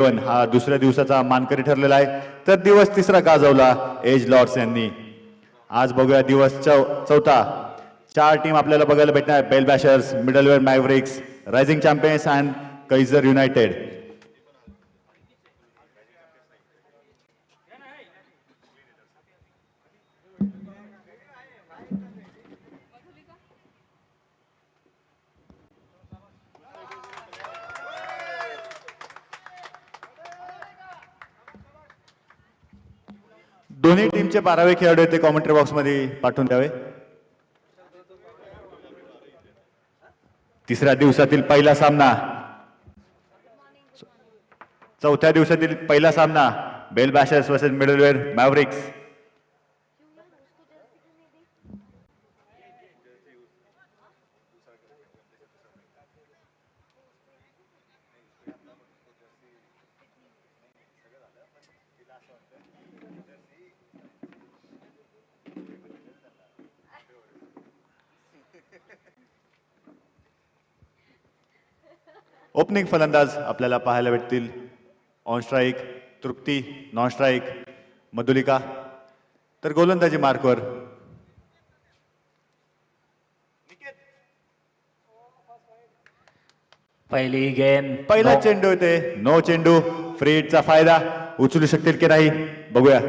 हा दुसऱ्या दिवसाचा मानकरी ठरलेला आहे, तर दिवस तिसरा गाजवला एज लॉर्ड्स यांनी. आज बघूया दिवस चौथा. 4 टीम आपल्याला बघायला भेटणार. Bell Bashers, Middleware Mavericks, Rising Champions and Kaiser United. दोन्ही टीमचे 12वे खेळाडू ते कॉमेंट्री बॉक्समध्ये पाठवून द्यावे. तिसऱ्या दिवसातील पहिला सामना, चौथ्या दिवसातील पहिला सामना बेल बॅशर्स वर्सेस मिडलवेअर मॅव्हरिक्स. ओपनिंग फलंदाज आपल्याला पाहायला भेटतील. On strike Trupti, non strike Madhulika, तर गोलंदाजी मार्कवर पहिली गेंद, पहिला चेंडू येते. नो चेंडू. फ्री हिटचा फायदा उचलू शकतील की नाही बघूया.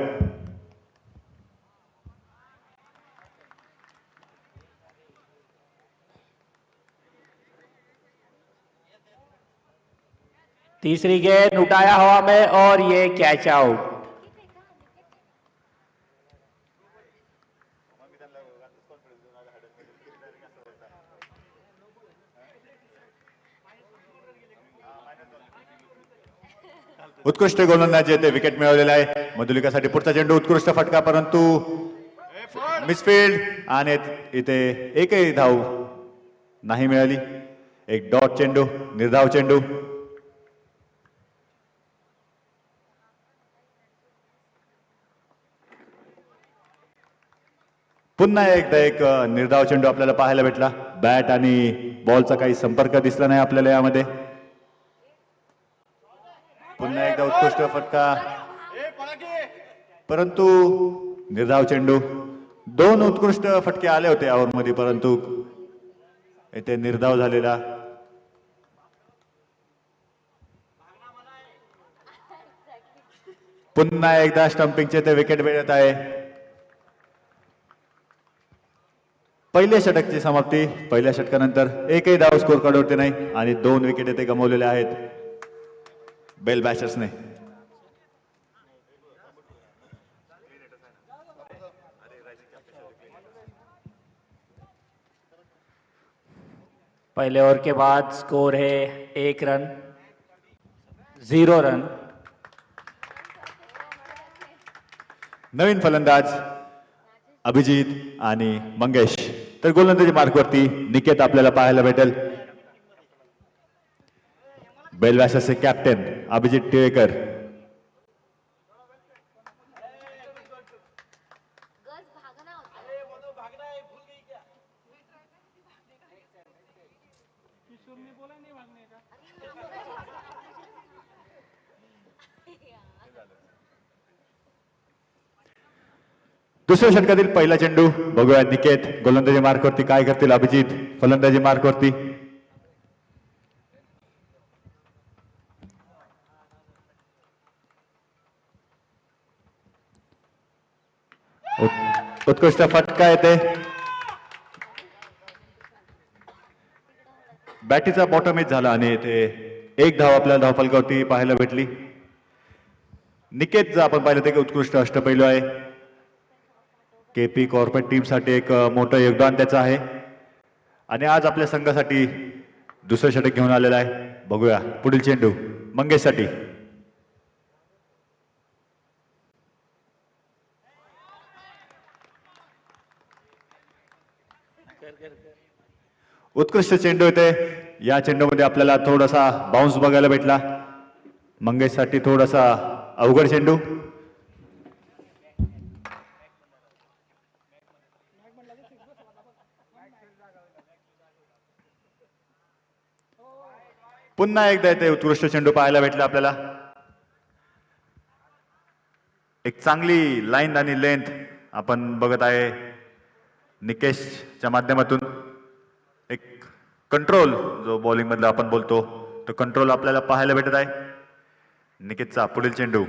तीसरी गेंद उठाया हवा में और ये कैच आउट. उत्कृष्ट गोलंदाजी येते. विकेट मिळवलेला आहे मधुलिकासाठी. पुढचा चेंडू उत्कृष्ट फटका, परंतु मिसफील्ड आणि इथे एकही धाव नाही मिळाली. एक डॉट चेंडू, निर्धाव चेंडू. पुन्हा एकदा एक निर्धाव चेंडू आपल्याला पाहायला भेटला. बॅट आणि बॉलचा काही संपर्क दिसला नाही आपल्याला यामध्ये. पुन्हा एकदा उत्कृष्ट फटका, परंतु निर्धाव चेंडू. 2 उत्कृष्ट फटके आले होते ओव्हरमध्ये, परंतु इथे निर्धाव झालेला. पुन्हा एकदा स्टंपिंगचे ते विकेट मिळत आहे. पहिल्या षटकाची समाप्ती. पहिल्या षटकानंतर एकही धाव स्कोर कार्डवरती नाही आणि 2 विकेट ते गमावलेले आहेत बेल बॅशर्सने. पहले ओवर के बाद स्कोर है 1 रन, 0 रन. नवीन फलंदाज अभिजित आणि मंगेश, तर गोलंदाजी मार्कवरती निकेत आपल्याला पाहायला भेटेल. बेल बॅशर्सचे कॅप्टन अभिजित टिळेकर. दुसऱ्या षटकातील पहिला चेंडू बघूया. निकेत गोलंदाजी मार्कवरती काय करतील, अभिजित फलंदाजी मार्कवरती. उत्कृष्ट फटका येते. बॅटीचा बॉटम हिट झाला आणि ते एक धाव आपल्याला धावफलकावरती पाहायला भेटली. निकेत जर आपण पाहिलं ते उत्कृष्ट अष्टपैलू आहे. केपी कॉर्पोरेट टीमसाठी एक मोठं योगदान त्याचं आहे आणि आज आपल्या संघासाठी दुसरं षटक घेऊन आलेला आहे. बघूया पुढील चेंडू मंगेशसाठी. उत्कृष्ट चेंडू येते. या चेंडूमध्ये आपल्याला थोडासा बाउन्स बघायला भेटला. मंगेशसाठी थोडासा अवघड चेंडू. पुन्हा एकदा इथे उत्कृष्ट चेंडू पाहायला भेटला आपल्याला. एक चांगली लाईन आणि लेंथ आपण बघत आहे निकेशच्या माध्यमातून. एक कंट्रोल जो बॉलिंग मधला आपण बोलतो तो कंट्रोल आपल्याला पाहायला भेटत आहे. निकेशचा पुढील चेंडू.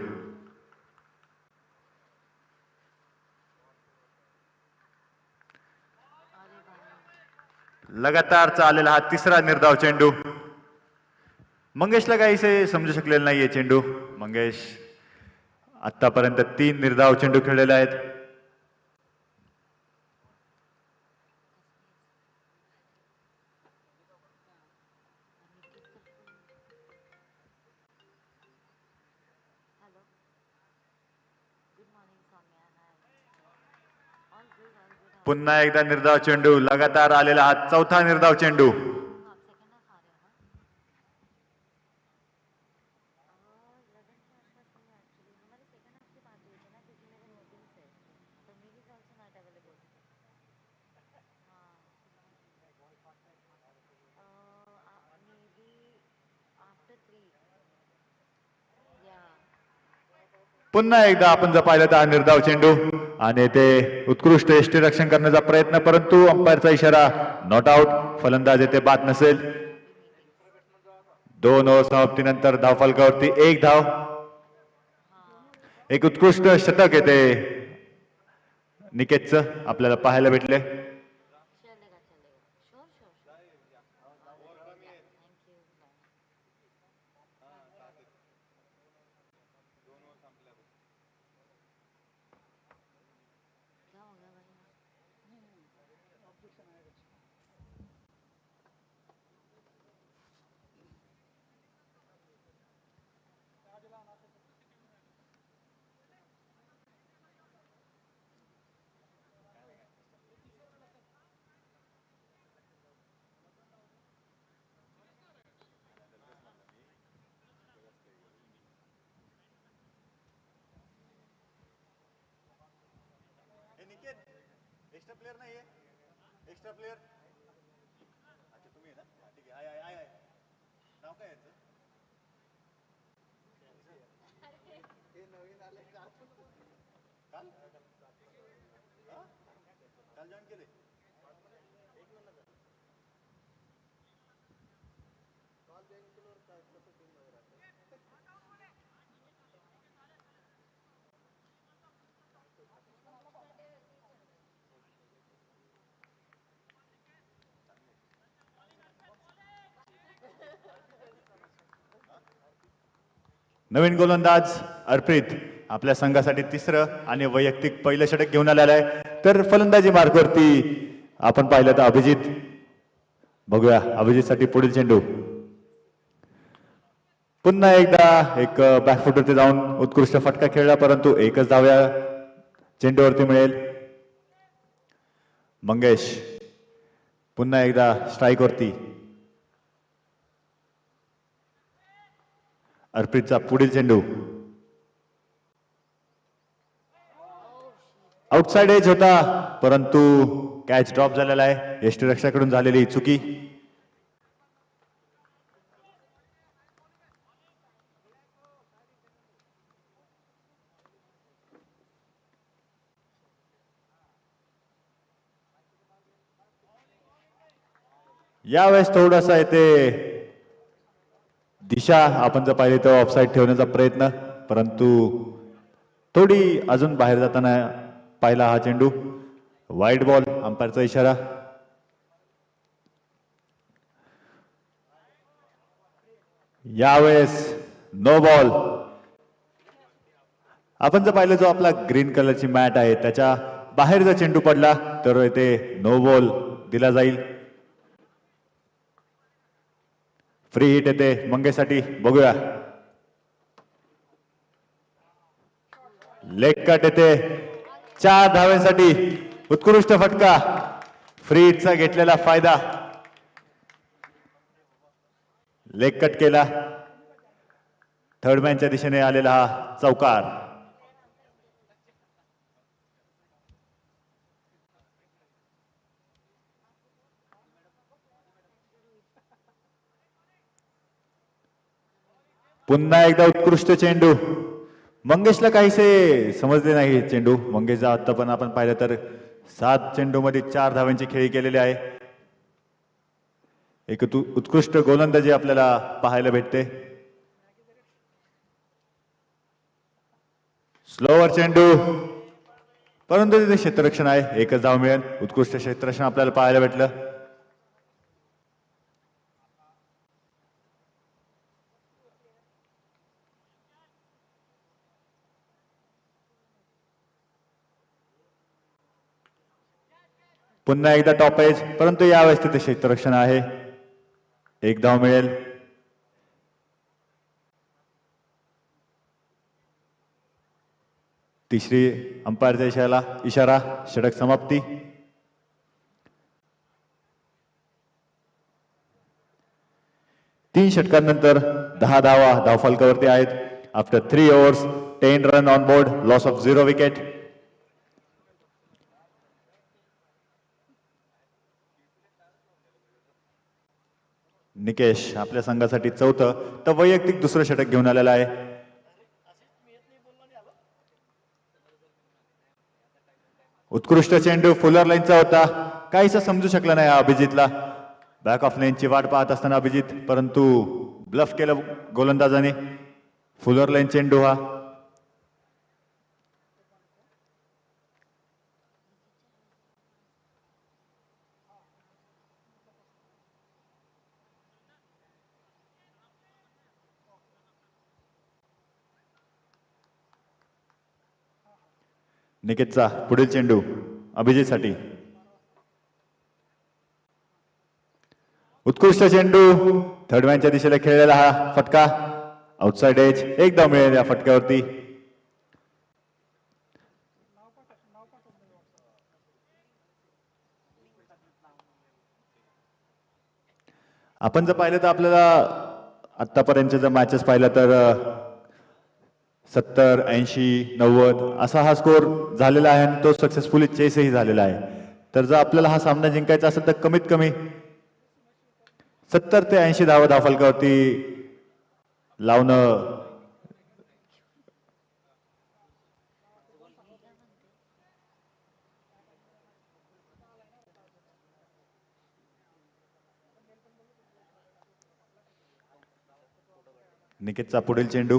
लगातारचा आलेला हा तिसरा निर्धाव चेंडू. मंगेशला काहीसे समजू शकलेलं नाहीये चेंडू. मंगेश आतापर्यंत 3 निर्धाव चेंडू खेळलेले आहेत. पुन्हा एकदा निर्धाव चेंडू. लगातार आलेला हा चौथा निर्धाव चेंडू. पुन्हा एकदा आपण जर पाहिलं तर हा निर्धाव चेंडू आणि ते उत्कृष्ट यष्टीरक्षण करण्याचा प्रयत्न, परंतु अंपायरचा इशारा नॉट आउट. फलंदाज येथे बाद नसेल. 2 ओव्हर समाप्तीनंतर धावफलकावरती 1 धाव. एक उत्कृष्ट शतक येते निकेतचं आपल्याला पाहायला भेटले. एक्स्ट्रा प्लेयर नाहीये. एक्स्ट्रा प्लेयर अच्छा तुम्ही ना. ठीक आहे. आहे नाव काय याचं? हे नवीन आले काल काल जॉईन केले. काल जॉईन केल्यावर काय कसं टीम मध्ये राहते. नवीन गोलंदाज अर्पित आपल्या संघासाठी तिसरं आणि वैयक्तिक पहिलं षटक घेऊन आलेलं आहे. तर फलंदाजी मार्कवरती आपण पाहिलं तर अभिजित. बघूया अभिजितसाठी पुढील चेंडू. पुन्हा एकदा एक बॅकफुटवरती जाऊन उत्कृष्ट फटका खेळला, परंतु एकच धाव या चेंडूवरती मिळेल. मंगेश पुन्हा एकदा स्ट्राईक वरती. अर्पितचा पुढील चेंडू. आउटसाइड एज होता, परंतु कॅच ड्रॉप झालेला आहे. यष्टीरक्षकाकडून झालेली चुकी. यावेळेस थोडासा येते दिशा आपण जर पाहिले तर ऑफसाईड ठेवण्याचा प्रयत्न, परंतु थोडी अजून बाहेर जाताना पाहिला हा चेंडू. Wide ball. अंपायरचा इशारा. यावेळेस नो बॉल. आपण जर पाहिलं जो आपला ग्रीन कलरची मॅट आहे त्याच्या बाहेर जर चेंडू पडला तर इथे नो बॉल दिला जाईल. फ्री हिट येते मंगेशसाठी. बघूया. लेग कट येते 4 धावांसाठी. उत्कृष्ट फटका. फ्री हिटचा घेतलेला फायदा. लेग कट केला. थर्डमॅनच्या दिशेने आलेला हा चौकार. पुन्हा एकदा उत्कृष्ट चेंडू. मंगेशला काहीसे समजले नाही हे चेंडू. मंगेशचा आता पण आपण पाहिलं तर 7 चेंडूमध्ये 4 धावांची खेळी केलेली आहे. एक उत्कृष्ट गोलंदाजी आपल्याला पाहायला भेटते. स्लोवर चेंडू, परंतु तिथे क्षेत्ररक्षण आहे. एकच धाव मिळेल. उत्कृष्ट क्षेत्ररक्षण आपल्याला पाहायला भेटलं. पुन्हा एकदा टॉप एज, परंतु यावेळेस तिथे क्षेत्ररक्षण आहे. एक धाव मिळेल. तिसरी अंपायरच्या इशारा षटक समाप्ती. तीन षटकांनंतर 10 धावा धावफलकावरती आहेत. After 3 overs 10 run on board, loss of 0 wicket. Nikesh आपल्या संघासाठी चौथं तर वैयक्तिक दुसरं षटक घेऊन आलेलं आहे. उत्कृष्ट चेंडू फुलर लाईनचा होता. काहीसा समजू शकला नाही अभिजितला. बॅक ऑफ लाईनची वाट पाहत असताना अभिजित, परंतु ब्लफ केलं गोलंदाजाने. फुलर लाईन चेंडू हा. निकेतचा पुढील चेंडू अभिजितसाठी. उत्कृष्ट चेंडू थर्ड मॅनच्या दिशेला खेळलेला हा फटका. आउटसाइड एज, एक धाव मिळेल या फटक्यावरती. आपण जर पाहिलं तर आपल्याला आतापर्यंत जर मॅचेस पाहिलं तर 70, 80, 90 असा हा स्कोर झालेला आहे आणि तो सक्सेसफुली चेसही झालेला आहे. तर जर आपल्याला हा सामना जिंकायचा असेल तर कमीत कमी 70 ते 80 धावा धावफलकावरती लावणं निकेतचा पुढील चेंडू.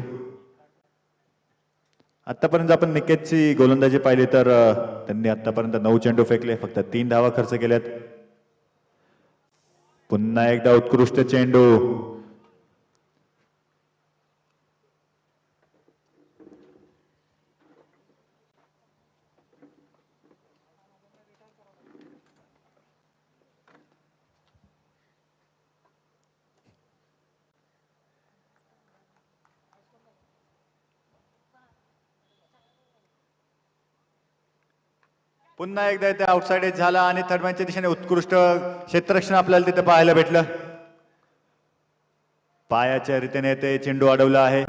आतापर्यंत आपण निकेतची गोलंदाजी पाहिली तर त्यांनी आतापर्यंत 9 चेंडू फेकले, फक्त 3 धावा खर्च केल्यात. पुन्हा एकदा उत्कृष्ट चेंडू. पुन्हा एकदा इथे आउटसाइड एज झाला आणि थर्ड मॅनच्या दिशेने उत्कृष्ट क्षेत्ररक्षण आपल्याला तिथे पाहायला भेटलं. पायाच्या रीतीने ते चेंडू अडवला आहे.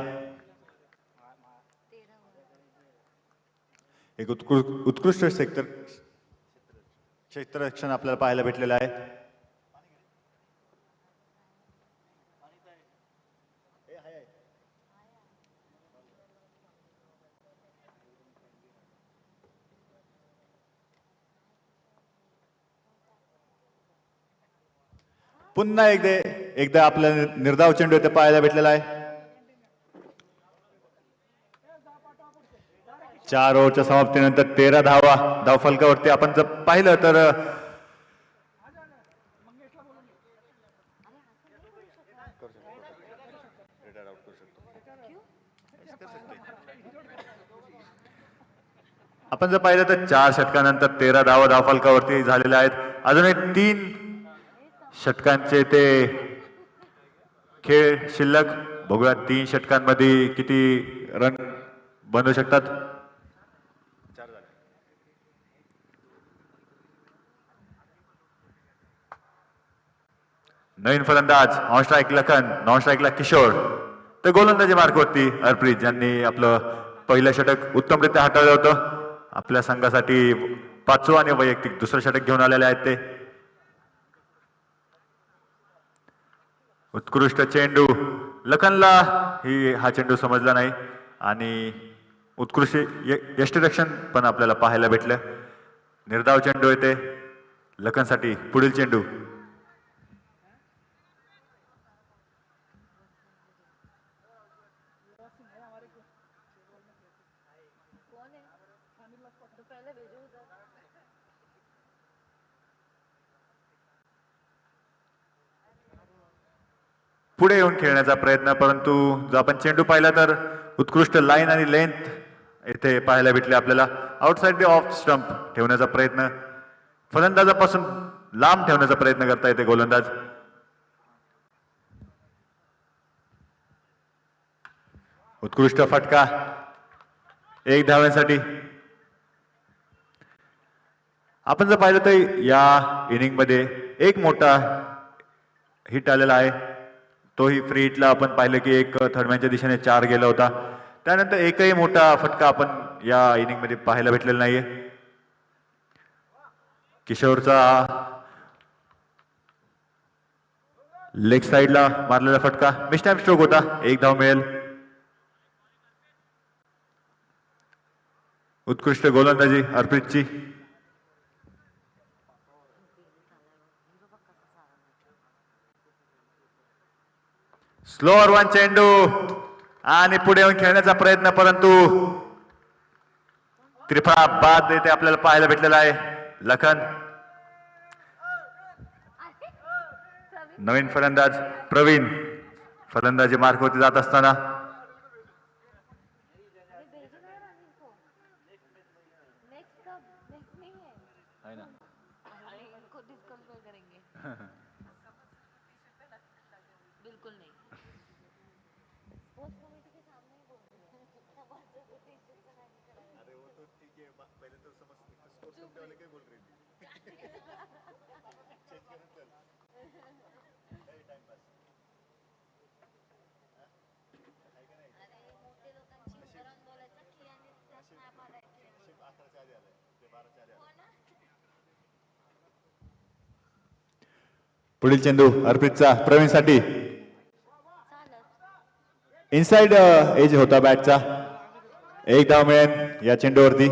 एक उत्कृष्ट क्षेत्ररक्षण आपल्याला पाहायला भेटलेलं आहे. पुन्हा एकदा आपल्याला निर्धाव चेंडू इथे पाहायला भेटलेला आहे. 4 ओव्हरच्या समाप्तीनंतर 13 धावा धावफलकावरती. आपण जर पाहिलं तर आपण जर पाहिलं तर 4 षटकानंतर 13 धावा धावफलकावरती झालेल्या आहेत. अजूनही 3 षटकांचे ते खेळ शिल्लक. बघूया 3 षटकांमध्ये किती रन बनवू शकतात. नवीन फलंदाज ऑन स्ट्राईक लखन, नॉन स्ट्राईकला किशोर. तर गोलंदाजी मार्कवरती हरप्रीत ज्यांनी आपलं पहिलं षटक उत्तमरित्या हाताळलं होतं. आपल्या संघासाठी 5वं आणि वैयक्तिक दुसरं षटक घेऊन आलेले आहेत ते. उत्कृष्ट चेंडू. लखनला हा चेंडू समजला नाही आणि उत्कृष्ट यष्टिरक्षण पण आपल्याला पाहायला भेटलं. निर्धाव चेंडू येते लखनसाठी. पुढील चेंडू पुढे येऊन खेळण्याचा प्रयत्न, परंतु जो आपण चेंडू पाहिला तर उत्कृष्ट लाईन आणि लेंथ येथे पाहायला भेटले आपल्याला. आउटसाइड द ऑफ स्टंप ठेवण्याचा प्रयत्न, फलंदाजापासून लांब ठेवण्याचा प्रयत्न करता येते गोलंदाज. उत्कृष्ट फटका 1 धावांसाठी. आपण जर पाहिलं तर या इनिंग मध्ये एक मोठा हिट आलेला आहे. तोही फ्री हिटला आपण पाहिलं की एक थर्डमॅनच्या दिशेने 4 गेला होता. त्यानंतर एकही मोठा फटका आपण या इनिंग मध्ये पाहायला भेटलेला नाहीये. किशोरचा लेग साइडला मारलेला फटका मिस्टाइम स्ट्रोक होता. 1 धाव मिळेल. उत्कृष्ट गोलंदाजी अर्पितची. स्लोअर वन चेंडू आणि पुढे येऊन खेळण्याचा प्रयत्न, परंतु त्रिफळा बाद येथे आपल्याला पाहायला भेटलेला आहे. लखन नवीन फलंदाज प्रवीण फलंदाजी मार्कवरती जात असताना पुढील चेंडू अर्पितचा प्रवीणसाठी. इनसाइड एज होता बॅटचा. 1 धाव मिळेल या चेंडूवरती.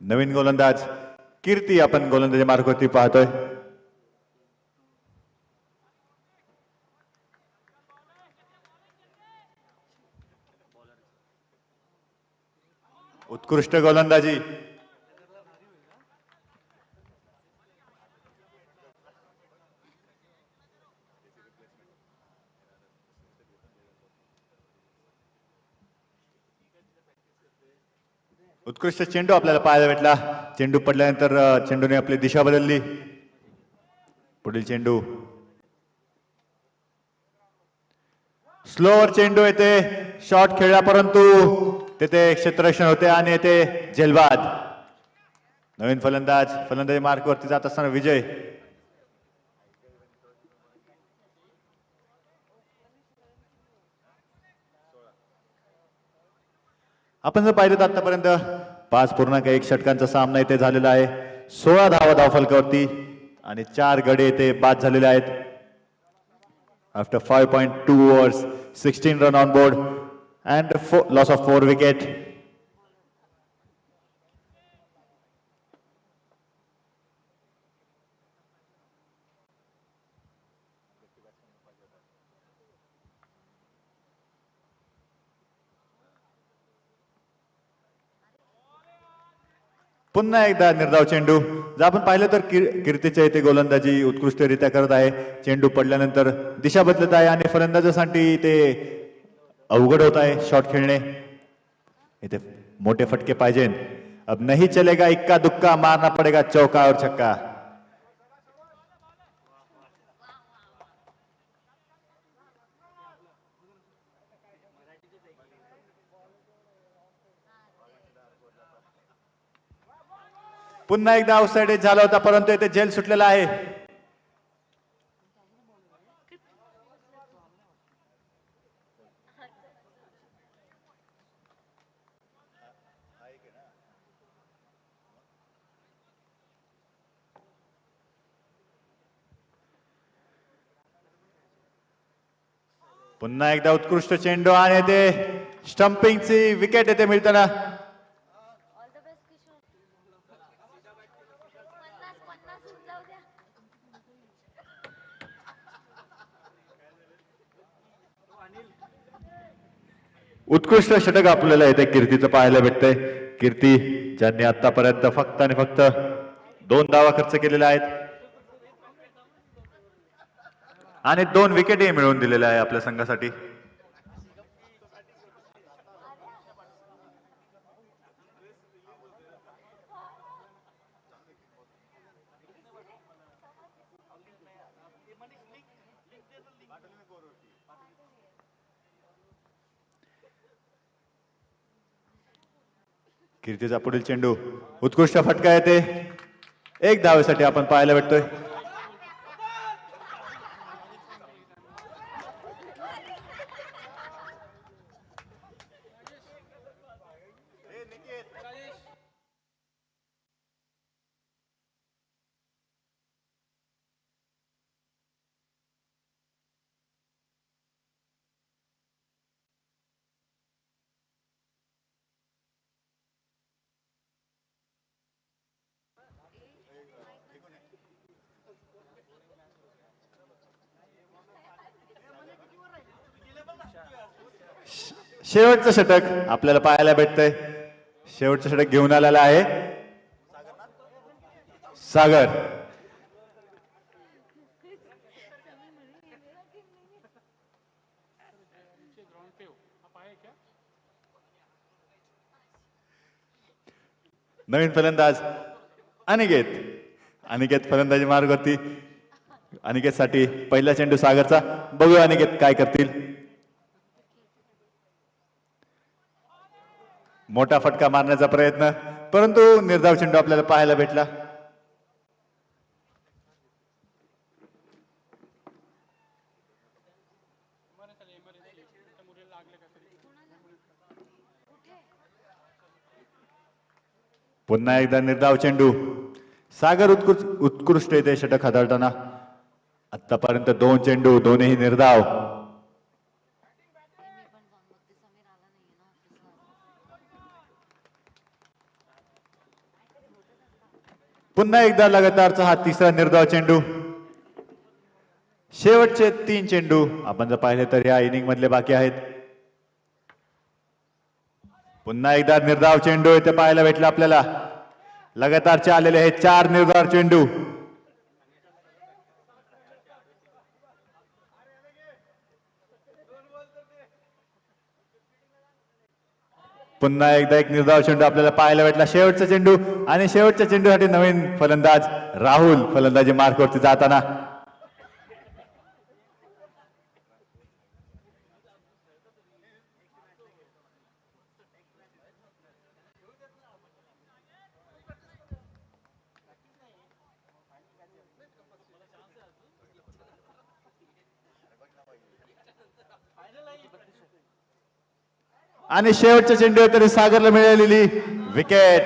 नवीन गोलंदाज कीर्ती आपण गोलंदाजी मार्कवरती पाहतोय. उत्कृष्ट गोलंदाजी. उत्कृष्ट चेंडू आपल्याला पाहायला भेटला. चेंडू पडल्यानंतर चेंडूने आपली दिशा बदलली. पुढील चेंडू स्लोअर चेंडू येते. शॉट खेळला परंतु तेथे क्षेत्ररक्षण होते आणि येथे झेलबाद. नवीन फलंदाजी मार्कवरती जात असताना विजय. आपण जर पाहिलं तर आतापर्यंत 5.1 षटकांचा सामना इथे झालेला आहे. 16 धावा धावफलकावरती आणि 4 गडे इथे बाद झालेले आहेत. After 5.2 overs 16 run on board and loss of 4 wicket. पुन्हा एकदा निर्धाव चेंडू. जर आपण पाहिलं तर कीर्तीच्या इथे गोलंदाजी उत्कृष्टरित्या करत आहे. चेंडू पडल्यानंतर दिशा बदलत आहे आणि फलंदाजासाठी ते अवघड होत आहे शॉट खेळणे. इथे मोठे फटके पाहिजे. अब नहीं चलेगा इक्का दुक्का, मारना पड़ेगा चौका और छक्का. पुन्हा एकदा आउटसाइड एज झाला होता परंतु इथे झेल सुटलेला आहे. पुन्हा एकदा उत्कृष्ट चेंडू आणि ते स्टंपिंगची विकेट येते मिळताना. उत्कृष्ट षटक आपल्याला इथे कीर्तीचं पाहायला भेटतंय. कीर्ती ज्यांनी आतापर्यंत फक्त आणि फक्त 2 धावा खर्च केलेल्या आहेत आणि 2 विकेटही मिळवून दिलेल्या आहे आपल्या संघासाठी. कीर्तीचा पुढील चेंडू उत्कृष्ट फटका येते. 1 धावेसाठी आपण पाहायला भेटतोय. शेवटचं षटक आपल्याला पाहायला भेटतंय. शेवटचं षटक घेऊन आलेला आहे सागर. नवीन फलंदाज अनिकेत फलंदाजी मार्गावरती. अनिकेतसाठी पहिला चेंडू सागरचा. बघूया अनिकेत काय करतील. मोठा फटका मारण्याचा प्रयत्न, परंतु निर्धाव चेंडू आपल्याला पाहायला भेटला. पुन्हा एकदा निर्धाव चेंडू. सागर उत्कृष्ट येते षटक हाताळताना. आतापर्यंत 2 चेंडू, दोन्ही निर्धाव. पुन्हा एकदा लगातारचा हा तिसरा निर्धाव चेंडू. शेवटचे 3 चेंडू आपण जर पाहिले तर या इनिंग मधले बाकी आहेत. पुन्हा एकदा निर्धाव चेंडू इथे पाहायला भेटला आपल्याला. लगातारचे आलेले आहेत 4 निर्धाव चेंडू. पुन्हा एकदा एक निर्धाव चेंडू आपल्याला पाहायला भेटला. शेवटचा चेंडू आणि शेवटच्या चेंडूसाठी नवीन फलंदाज राहुल फलंदाजी मार्कवरती जाताना. आणि शेवटच्या चेंडूवर तरी सागरला मिळालेली विकेट.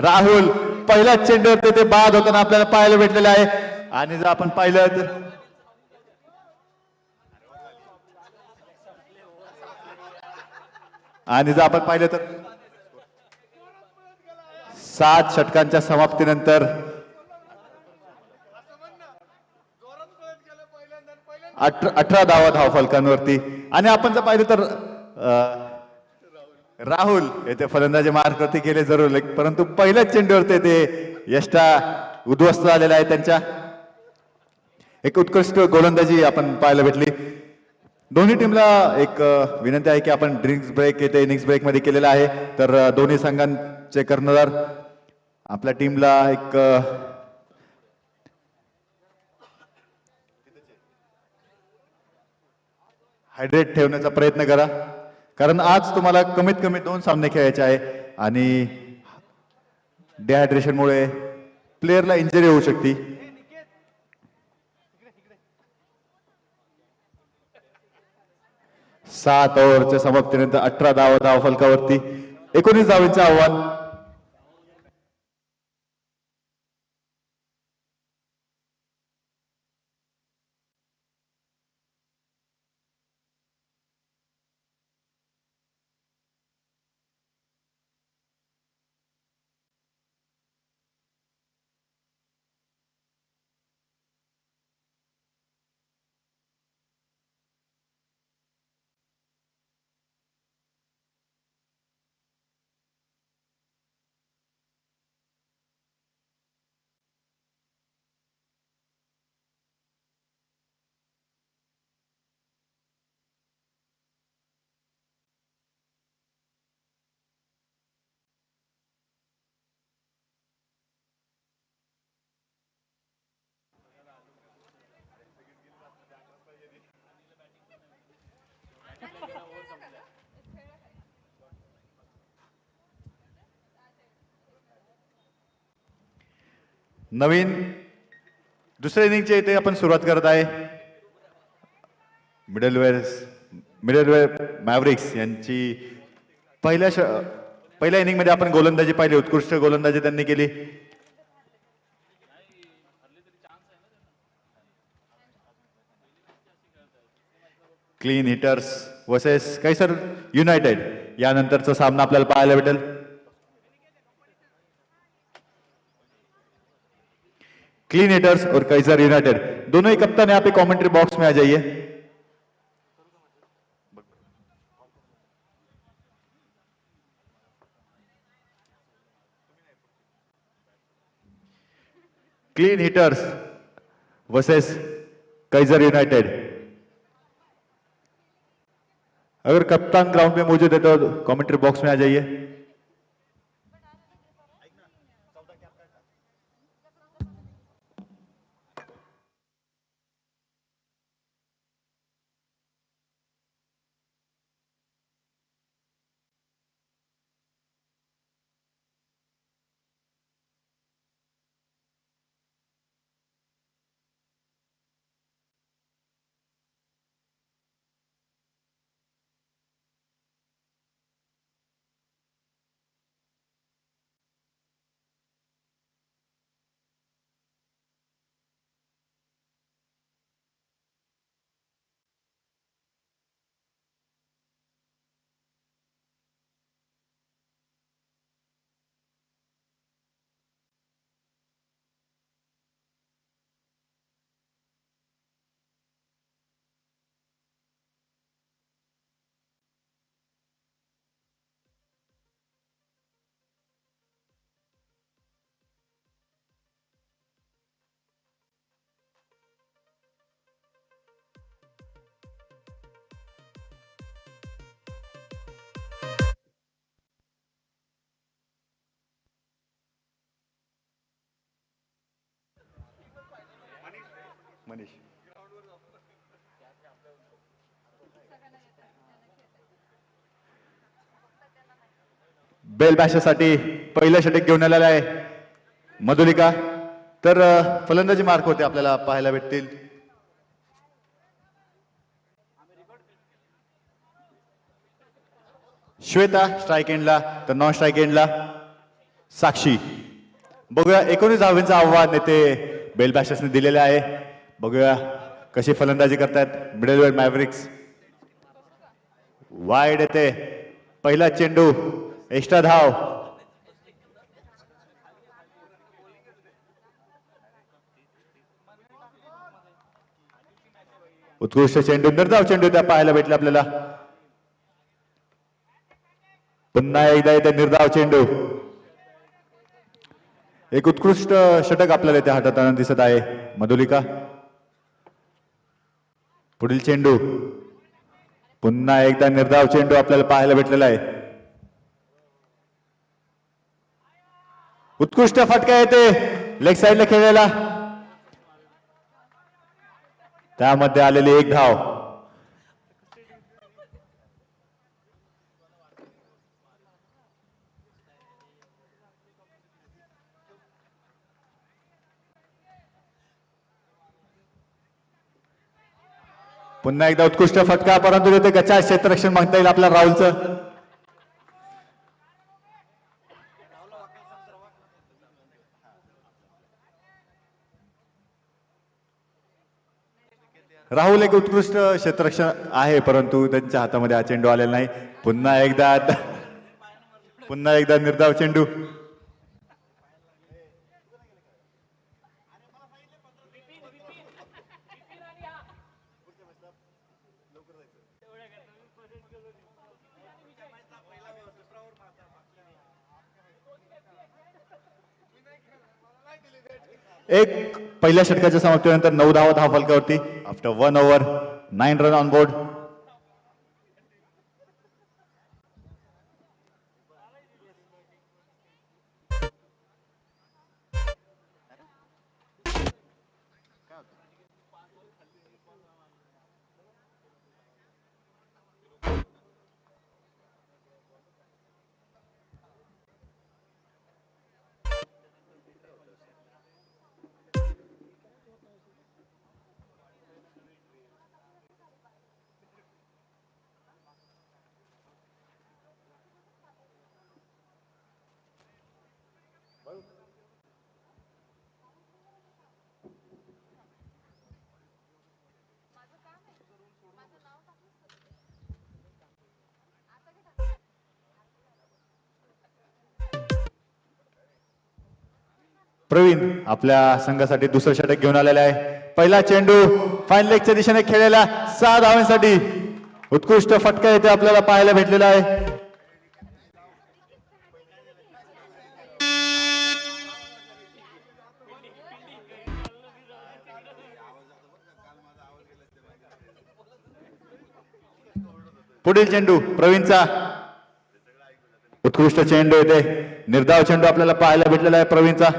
राहुल पहिल्याच चेंडूवर ते बाद होताना आपल्याला पाहायला भेटलेलं आहे. आणि जर आपण पाहिलं तर 7 षटकांच्या समाप्तीनंतर 18 धावा फलकांवरती. आणि आपण जर पाहिलं तर राहुल येथे फलंदाजी मार्कवरती गेले जरूर, परंतु पहिल्याच चेंडूवरती ते यष्टा उद्ध्वस्त झालेला आहे त्यांच्या. एक उत्कृष्ट गोलंदाजी आपण पाहायला भेटली. दोन्ही टीमला एक विनंती आहे की आपण ड्रिंक्स ब्रेक येथे इनिंग्स ब्रेक मध्ये केलेला आहे. तर दोन्ही संघांचे कर्णधार आपल्या टीमला एक हायड्रेट ठेवण्याचा प्रयत्न करा, कारण आज तुम्हाला कमीत कमी 2 सामने खेळायचे आहे आणि डिहायड्रेशनमुळे प्लेयरला इंजरी होऊ शकते. 7 ओव्हरच्या समाप्तीनंतर 18 धावा फलकावरती. 19 धावांचे आव्हान. नवीन दुसऱ्या इनिंगच्या इथे आपण सुरुवात करत आहे. मिडलवेअर मॅव्रिक्स यांची पहिल्या इनिंग मध्ये आपण गोलंदाजी पाहिली. उत्कृष्ट गोलंदाजी त्यांनी केली. Clean hitters versus Kaiser United यानंतरचा सामना आपल्याला पाहायला भेटेल. क्लीन हिटर्स और कैसर यूनाइटेड दोनों ही कप्तान यहाँ पे कमेंट्री बॉक्स में आ जाइए. Clean hitters versus Kaiser United. अगर कप्तान ग्राउंड में मौजूद है तो कमेंट्री बॉक्स में आ जाइए. मनीष बेल बॅशरसाठी पहिलं षटक घेऊन आलेला आहे मधुलिका. तर फलंदाजी मार्क होते आपल्याला पाहायला भेटतील. श्वेता स्ट्राईक एंडला तर नॉन स्ट्राईक एंडला साक्षी. बघूया 19 धावांचं आव्हान येथे बेल बॅशर्सने दिलेले आहे. बघूया कशी फलंदाजी करतात मिडलवेअर मॅव्रिक्स. वाईड येते पहिला चेंडू एक्स्ट्रा धाव. उत्कृष्ट चेंडू निर्धाव चेंडू त्या पाहायला भेटले आपल्याला. पुन्हा एकदा येते निर्धाव चेंडू. एक उत्कृष्ट षटक आपल्याला इथे हाताळताना दिसत आहे मधुलिका. पुढील चेंडू पुन्हा एकदा निर्धाव चेंडू आपल्याला पाहायला भेटलेला आहे. उत्कृष्ट फटका येते लेग साइडला खेळलेला. त्यामध्ये आलेली एक धाव. पुन्हा एकदा उत्कृष्ट फटका परंतु तिथे गच्चा क्षेत्ररक्षण मागता येईल आपल्या राहुलचं. राहुल एक उत्कृष्ट क्षेत्ररक्षण आहे परंतु त्यांच्या हातामध्ये हा चेंडू आलेला नाही. पुन्हा एकदा निर्धाव चेंडू. एक पहिल्या षटकाच्या समाप्तीनंतर 9 धावा धावफलकावरती after 1 over 9 run on board. Pravin आपल्या संघासाठी दुसरं षटक घेऊन आलेला आहे. पहिला चेंडू फाईन लेगच्या दिशेने खेळलेला 6 धावांसाठी उत्कृष्ट फटका इथे आपल्याला पाहायला भेटलेला आहे. पुढील चेंडू प्रवीणचा उत्कृष्ट चेंडू येते. निर्धाव चेंडू आपल्याला पाहायला भेटलेला आहे प्रवीणचा.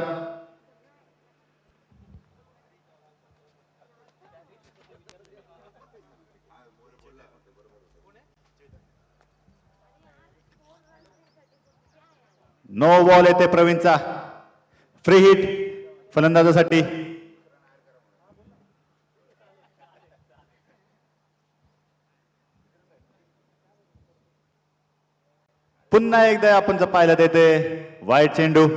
नो बॉल येते प्रवीणचा. Free hit फलंदाजासाठी. पुन्हा एकदा आपण जर पाहिलं येते वाईट चेंडू.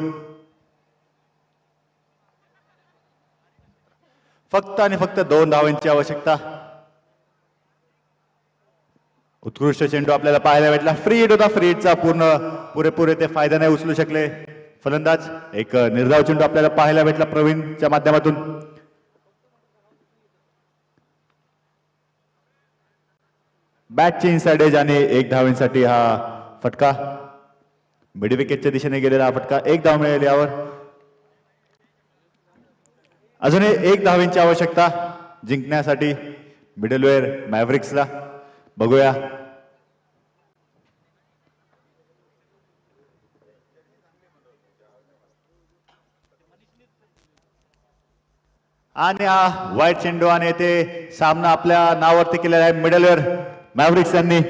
फक्त आणि फक्त 2 धावांची आवश्यकता. उत्कृष्ट चेंडू आपल्याला पाहायला भेटला. फ्री हिट होता. फ्री हिटचा पुरेपूर ते फायदा नाही उचलू शकले फलंदाज. एक निर्धाव चेंडू आपल्याला पाहायला भेटला प्रवीणच्या माध्यमातून. बॅटची इनसाइड एज आणि 1 धावेसाठी हा फटका. मिड विकेटच्या दिशेने गेलेला हा फटका. 1 धाव मिळेल यावर. अजूनही 1 धावेंची आवश्यकता जिंकण्यासाठी मिडलवेअर मॅव्हरिक्सला. बघूया आणि हा वाईट चेंडू आणि ते सामना आपल्या नावावरती केलेला आहे मिडलवेअर मॅव्हरिक्स यांनी.